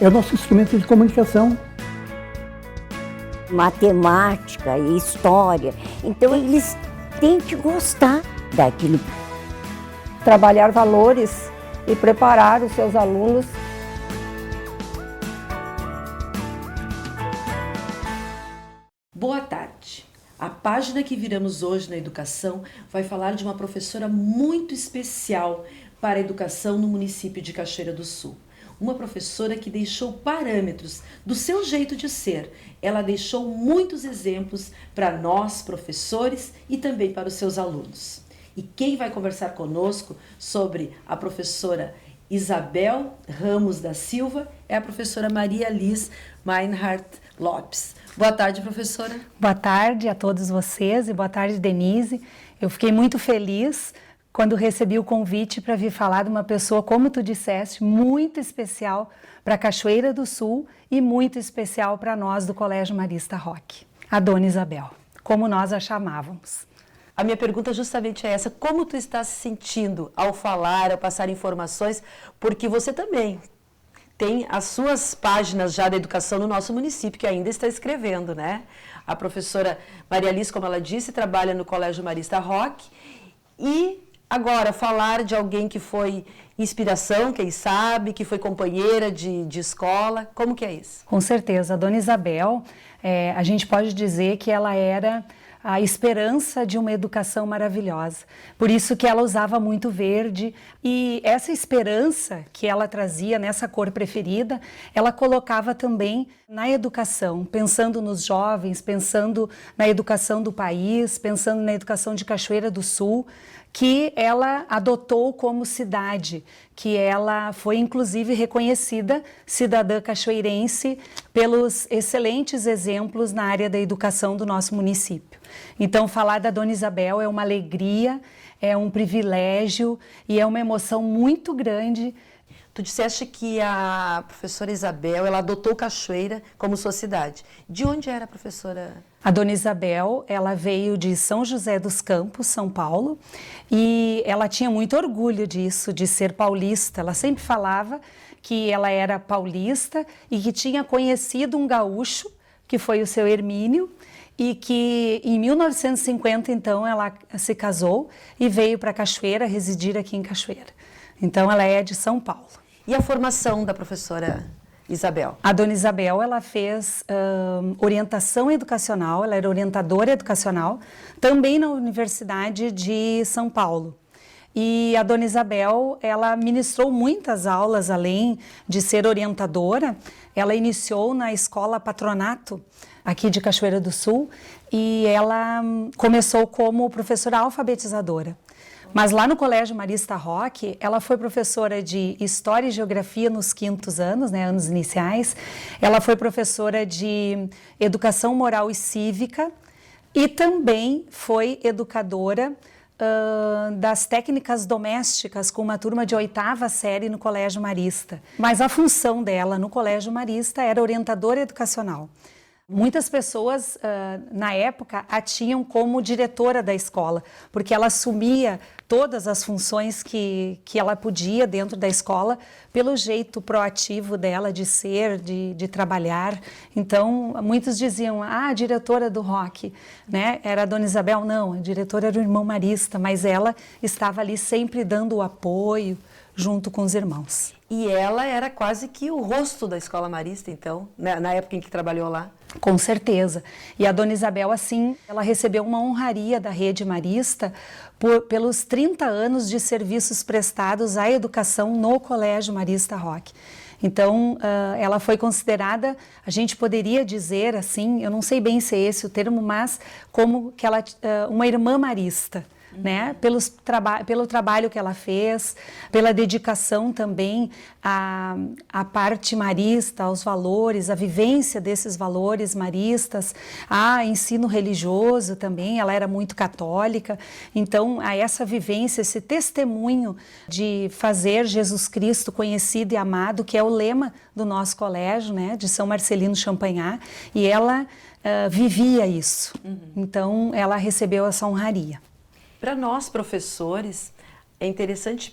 É o nosso instrumento de comunicação. Matemática e história. Então eles têm que gostar daquilo. Trabalhar valores e preparar os seus alunos. Boa tarde. A página que viramos hoje na educação vai falar de uma professora muito especial para a educação no município de Cachoeira do Sul. Uma professora que deixou parâmetros do seu jeito de ser. Ela deixou muitos exemplos para nós, professores, e também para os seus alunos. E quem vai conversar conosco sobre a professora Isabel Ramos da Silva é a professora Maria Liz Meinhardt Lopes. Boa tarde, professora. Boa tarde a todos vocês e boa tarde, Denise. Eu fiquei muito feliz quando recebi o convite para vir falar de uma pessoa, como tu disseste, muito especial para Cachoeira do Sul e muito especial para nós do Colégio Marista Roque, a Dona Isabel, como nós a chamávamos. A minha pergunta justamente é essa: como tu está se sentindo ao falar, ao passar informações, porque você também tem as suas páginas já da educação no nosso município, que ainda está escrevendo, né? A professora Maria Liz, como ela disse, trabalha no Colégio Marista Roque. E agora, falar de alguém que foi inspiração, quem sabe, que foi companheira de escola, como que é isso? Com certeza, a Dona Isabel, a gente pode dizer que ela era a esperança de uma educação maravilhosa. Por isso que ela usava muito verde, e essa esperança que ela trazia nessa cor preferida, ela colocava também na educação, pensando nos jovens, pensando na educação do país, pensando na educação de Cachoeira do Sul, que ela adotou como cidade, que ela foi inclusive reconhecida cidadã cachoeirense pelos excelentes exemplos na área da educação do nosso município. Então, falar da Dona Isabel é uma alegria, é um privilégio e é uma emoção muito grande. Tu disseste que a professora Isabel, ela adotou Cachoeira como sua cidade. De onde era a professora? A Dona Isabel, ela veio de São José dos Campos, São Paulo, e ela tinha muito orgulho disso, de ser paulista. Ela sempre falava que ela era paulista e que tinha conhecido um gaúcho, que foi o seu Hermínio, e que em 1950, então, ela se casou e veio para Cachoeira, residir aqui em Cachoeira. Então, ela é de São Paulo. E a formação da professora Isabel? A Dona Isabel, ela fez orientação educacional, ela era orientadora educacional, também na Universidade de São Paulo. E a Dona Isabel, ela ministrou muitas aulas, além de ser orientadora. Ela iniciou na Escola Patronato, aqui de Cachoeira do Sul, e ela começou como professora alfabetizadora. Mas lá no Colégio Marista Roque, ela foi professora de História e Geografia nos 5º anos, né, anos iniciais. Ela foi professora de Educação Moral e Cívica e também foi educadora das técnicas domésticas com uma turma de 8ª série no Colégio Marista. Mas a função dela no Colégio Marista era orientadora educacional. Muitas pessoas, na época, a tinham como diretora da escola, porque ela assumia todas as funções que ela podia dentro da escola, pelo jeito proativo dela de ser, de trabalhar. Então, muitos diziam, a diretora do Roque, né? Era a Dona Isabel. Não, a diretora era o irmão Marista, mas ela estava ali sempre dando o apoio, junto com os irmãos. E ela era quase que o rosto da Escola Marista, então, né, na época em que trabalhou lá? Com certeza. E a Dona Isabel, assim, ela recebeu uma honraria da Rede Marista pelos 30 anos de serviços prestados à educação no Colégio Marista Roque. Então, ela foi considerada, a gente poderia dizer assim, eu não sei bem se é esse o termo, mas como que ela, uma irmã marista. Né? Pelo trabalho que ela fez, pela dedicação também à parte marista, aos valores, à vivência desses valores maristas, a ensino religioso também, ela era muito católica, então a essa vivência, esse testemunho de fazer Jesus Cristo conhecido e amado, que é o lema do nosso colégio, né? De São Marcelino Champagnat, e ela vivia isso, então ela recebeu essa honraria. Para nós, professores, é interessante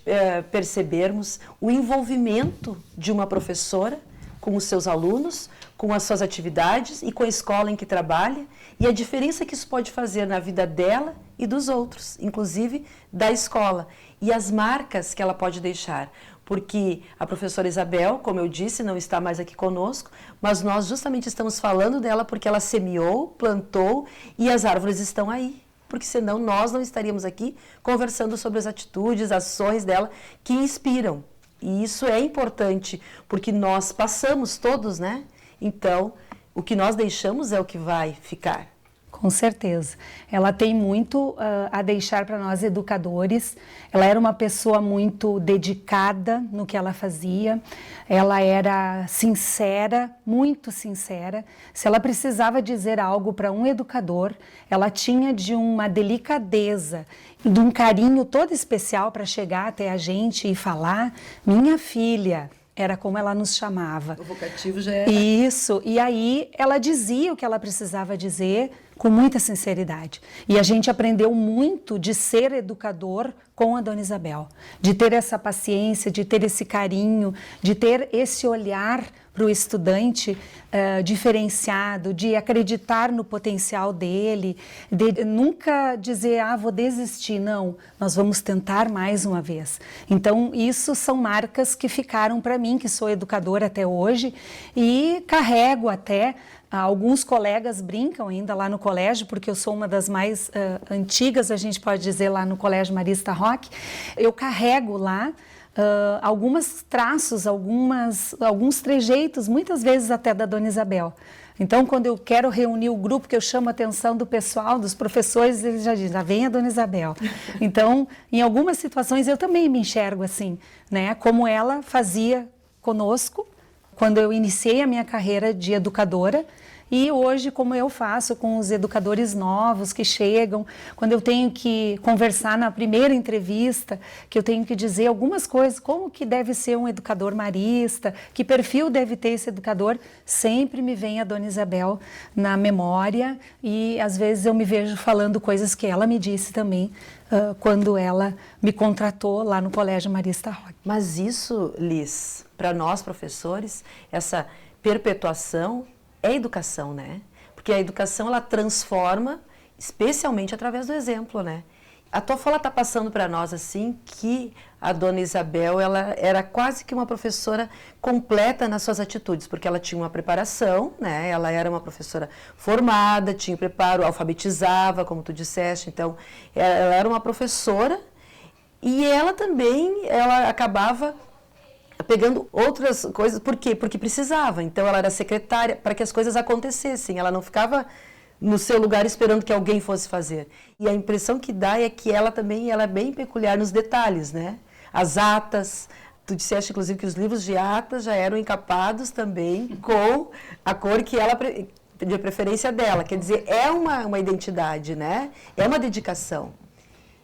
percebermos o envolvimento de uma professora com os seus alunos, com as suas atividades e com a escola em que trabalha, e a diferença que isso pode fazer na vida dela e dos outros, inclusive da escola, e as marcas que ela pode deixar. Porque a professora Isabel, como eu disse, não está mais aqui conosco, mas nós justamente estamos falando dela porque ela semeou, plantou e as árvores estão aí. Porque senão nós não estaríamos aqui conversando sobre as atitudes, ações dela que inspiram. E isso é importante, porque nós passamos todos, né? Então, o que nós deixamos é o que vai ficar. Com certeza. Ela tem muito a deixar para nós educadores. Ela era uma pessoa muito dedicada no que ela fazia. Ela era sincera, muito sincera. Se ela precisava dizer algo para um educador, ela tinha de uma delicadeza, de um carinho todo especial para chegar até a gente e falar: minha filha. Era como ela nos chamava. O vocativo já era... Isso, e aí ela dizia o que ela precisava dizer com muita sinceridade. E a gente aprendeu muito de ser educador com a Dona Isabel, de ter essa paciência, de ter esse carinho, de ter esse olhar para o estudante diferenciado, de acreditar no potencial dele, de nunca dizer, vou desistir. Não, nós vamos tentar mais uma vez. Então, isso são marcas que ficaram para mim, que sou educadora até hoje, e carrego até. Alguns colegas brincam ainda lá no colégio, porque eu sou uma das mais antigas, a gente pode dizer, lá no Colégio Marista Roque. Eu carrego lá alguns traços, alguns trejeitos, muitas vezes até da Dona Isabel. Então, quando eu quero reunir o grupo, que eu chamo a atenção do pessoal, dos professores, eles já dizem, vem a Dona Isabel. Então, em algumas situações, eu também me enxergo assim, né? Como ela fazia conosco, quando eu iniciei a minha carreira de educadora, e hoje como eu faço com os educadores novos que chegam, quando eu tenho que conversar na primeira entrevista, que eu tenho que dizer algumas coisas, como que deve ser um educador marista, que perfil deve ter esse educador, sempre me vem a Dona Isabel na memória e às vezes eu me vejo falando coisas que ela me disse também, quando ela me contratou lá no Colégio Marista Roque. Mas isso, Liz, para nós professores, essa perpetuação é educação, né? Porque a educação, ela transforma, especialmente através do exemplo, né? A tua fala está passando para nós, assim, que a Dona Isabel, ela era quase que uma professora completa nas suas atitudes, porque ela tinha uma preparação, né? Ela era uma professora formada, tinha preparo, alfabetizava, como tu disseste, então, ela era uma professora e ela também, ela acabava pegando outras coisas, por quê? Porque precisava, então ela era secretária para que as coisas acontecessem, ela não ficava no seu lugar esperando que alguém fosse fazer. E a impressão que dá é que ela também ela é bem peculiar nos detalhes, né? As atas, tu disseste inclusive que os livros de atas já eram encapados também com a cor que ela, de preferência dela, quer dizer, é uma identidade, né? É uma dedicação.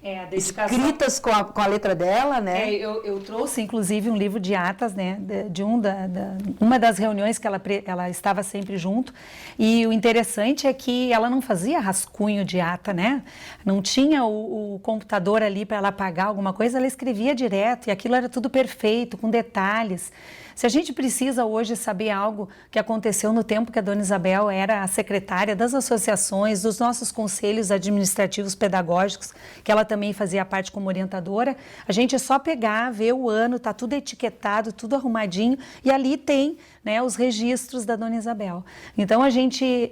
A dedicação. Escritas com a letra dela, né? Eu trouxe, inclusive, um livro de atas, né? De uma das reuniões que ela estava sempre junto. E o interessante é que ela não fazia rascunho de ata, né? Não tinha o computador ali para ela apagar alguma coisa, ela escrevia direto. E aquilo era tudo perfeito, com detalhes. Se a gente precisa hoje saber algo que aconteceu no tempo que a Dona Isabel era a secretária das associações, dos nossos conselhos administrativos pedagógicos, que ela também fazia parte como orientadora, a gente é só pegar, ver o ano, tá tudo etiquetado, tudo arrumadinho, e ali tem, né, os registros da Dona Isabel. Então a gente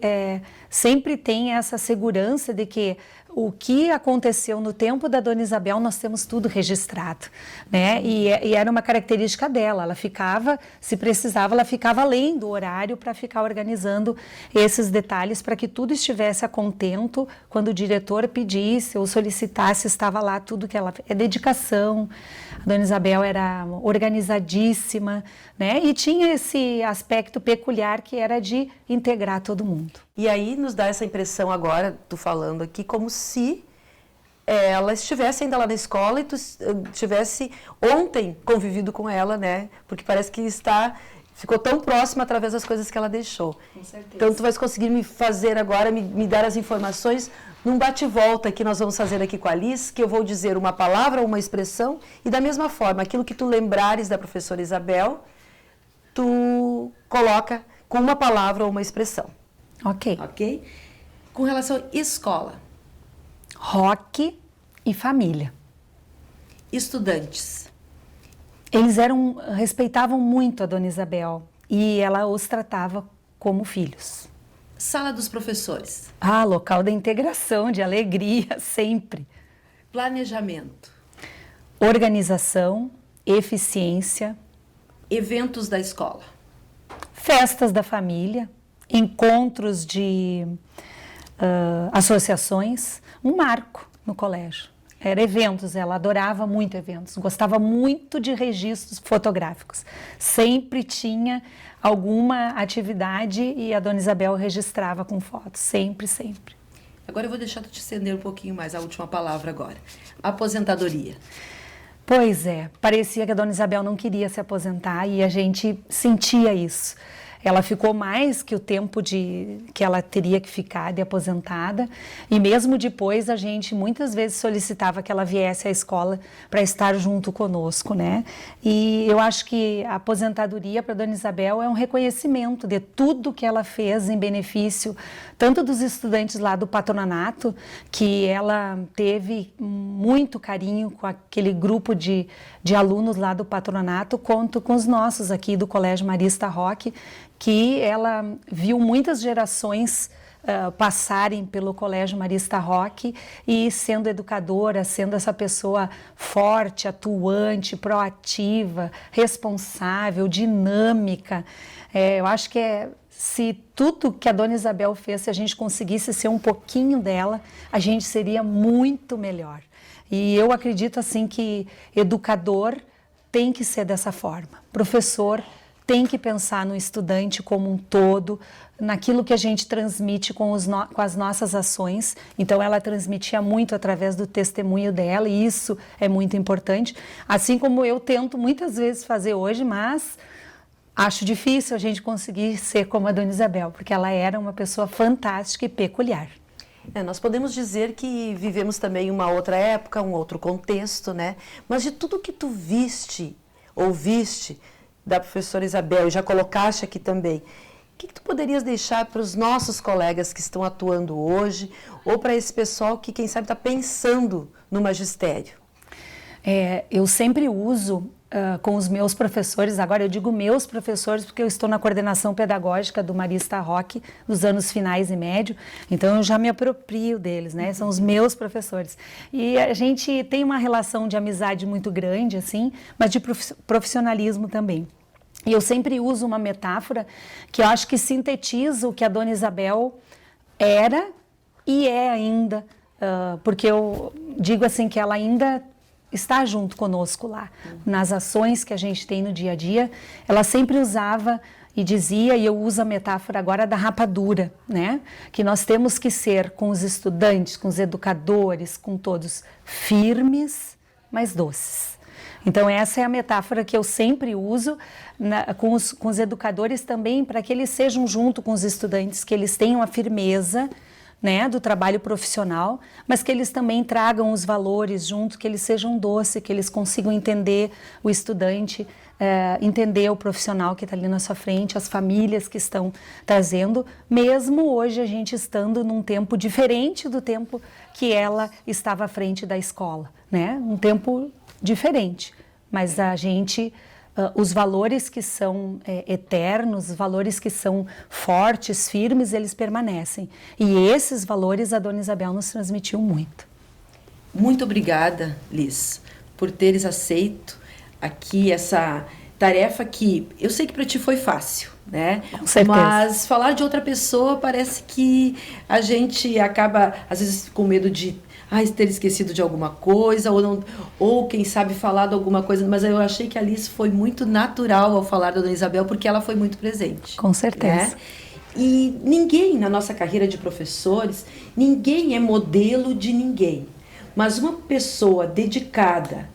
sempre tem essa segurança de que o que aconteceu no tempo da Dona Isabel, nós temos tudo registrado, né? E era uma característica dela, ela ficava, se precisava, ela ficava além do horário para ficar organizando esses detalhes para que tudo estivesse a contento quando o diretor pedisse ou solicitasse, estava lá tudo que ela... É dedicação, a Dona Isabel era organizadíssima, né? E tinha esse aspecto peculiar que era de integrar todo mundo. E aí nos dá essa impressão agora, tu falando aqui, como se ela estivesse ainda lá na escola e tu tivesse ontem convivido com ela, né? Porque parece que ficou tão próxima através das coisas que ela deixou. Com certeza. Então tu vais conseguir me fazer agora, me dar as informações num bate-volta que nós vamos fazer aqui com a Liz, que eu vou dizer uma palavra, uma expressão, e da mesma forma, aquilo que tu lembrares da professora Isabel, tu coloca com uma palavra ou uma expressão. Ok. Ok? Com relação à escola. Rock e família. Estudantes. Eles respeitavam muito a Dona Isabel e ela os tratava como filhos. Sala dos professores. Local da integração, de alegria, sempre. Planejamento. Organização, eficiência. Eventos da escola. Festas da família, encontros de associações, um marco no colégio. Era eventos, ela adorava muito eventos, gostava muito de registros fotográficos. Sempre tinha alguma atividade e a Dona Isabel registrava com fotos, sempre, sempre. Agora eu vou deixar tu te estender um pouquinho mais, a última palavra agora. Aposentadoria. Pois é, parecia que a Dona Isabel não queria se aposentar e a gente sentia isso. Ela ficou mais que o tempo que ela teria que ficar de aposentada e mesmo depois a gente muitas vezes solicitava que ela viesse à escola para estar junto conosco, né? E eu acho que a aposentadoria para a Dona Isabel é um reconhecimento de tudo que ela fez em benefício tanto dos estudantes lá do patronato, que ela teve muito carinho com aquele grupo de alunos lá do patronato, quanto com os nossos aqui do Colégio Marista Roque, que ela viu muitas gerações passarem pelo Colégio Marista Roque e sendo educadora, sendo essa pessoa forte, atuante, proativa, responsável, dinâmica. Eu acho que se tudo que a Dona Isabel fez, se a gente conseguisse ser um pouquinho dela, a gente seria muito melhor. E eu acredito assim que educador tem que ser dessa forma, professor tem que pensar no estudante como um todo, naquilo que a gente transmite com as nossas ações. Então, ela transmitia muito através do testemunho dela e isso é muito importante. Assim como eu tento muitas vezes fazer hoje, mas acho difícil a gente conseguir ser como a Dona Isabel, porque ela era uma pessoa fantástica e peculiar. Nós podemos dizer que vivemos também uma outra época, um outro contexto, né? Mas de tudo que tu viste, ouviste da professora Isabel e já colocaste aqui também, o que tu poderias deixar para os nossos colegas que estão atuando hoje ou para esse pessoal que, quem sabe, está pensando no magistério? Eu sempre uso com os meus professores, agora eu digo meus professores porque eu estou na coordenação pedagógica do Marista Roque dos anos finais e médio, então eu já me aproprio deles, né? São os meus professores. E a gente tem uma relação de amizade muito grande, assim, mas de profissionalismo também. E eu sempre uso uma metáfora que eu acho que sintetiza o que a Dona Isabel era e é ainda, porque eu digo assim que ela ainda está junto conosco lá, nas ações que a gente tem no dia a dia. Ela sempre usava e dizia, e eu uso a metáfora agora da rapadura, né? Que nós temos que ser com os estudantes, com os educadores, com todos, firmes, mas doces. Então essa é a metáfora que eu sempre uso com os educadores também, para que eles sejam junto com os estudantes, que eles tenham a firmeza, né, do trabalho profissional, mas que eles também tragam os valores junto, que eles sejam doces, que eles consigam entender o estudante, entender o profissional que está ali na sua frente, as famílias que estão trazendo, mesmo hoje a gente estando num tempo diferente do tempo que ela estava à frente da escola, né? Um tempo diferente, mas a gente... os valores que são eternos, os valores que são fortes, firmes, eles permanecem. E esses valores a Dona Isabel nos transmitiu muito. Muito obrigada, Liz, por teres aceito aqui essa tarefa que eu sei que para ti foi fácil, né? Com certeza. Mas falar de outra pessoa parece que a gente acaba, às vezes, com medo de ter esquecido de alguma coisa, ou quem sabe falar de alguma coisa, mas eu achei que a Liz foi muito natural ao falar da Dona Isabel, porque ela foi muito presente. Com certeza. Né? E ninguém, na nossa carreira de professores, ninguém é modelo de ninguém, mas uma pessoa dedicada,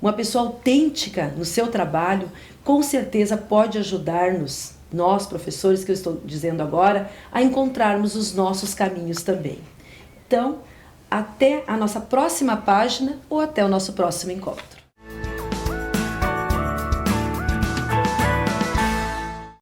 uma pessoa autêntica no seu trabalho, com certeza pode ajudar-nos, nós professores, que eu estou dizendo agora, a encontrarmos os nossos caminhos também. Então, até a nossa próxima página ou até o nosso próximo encontro.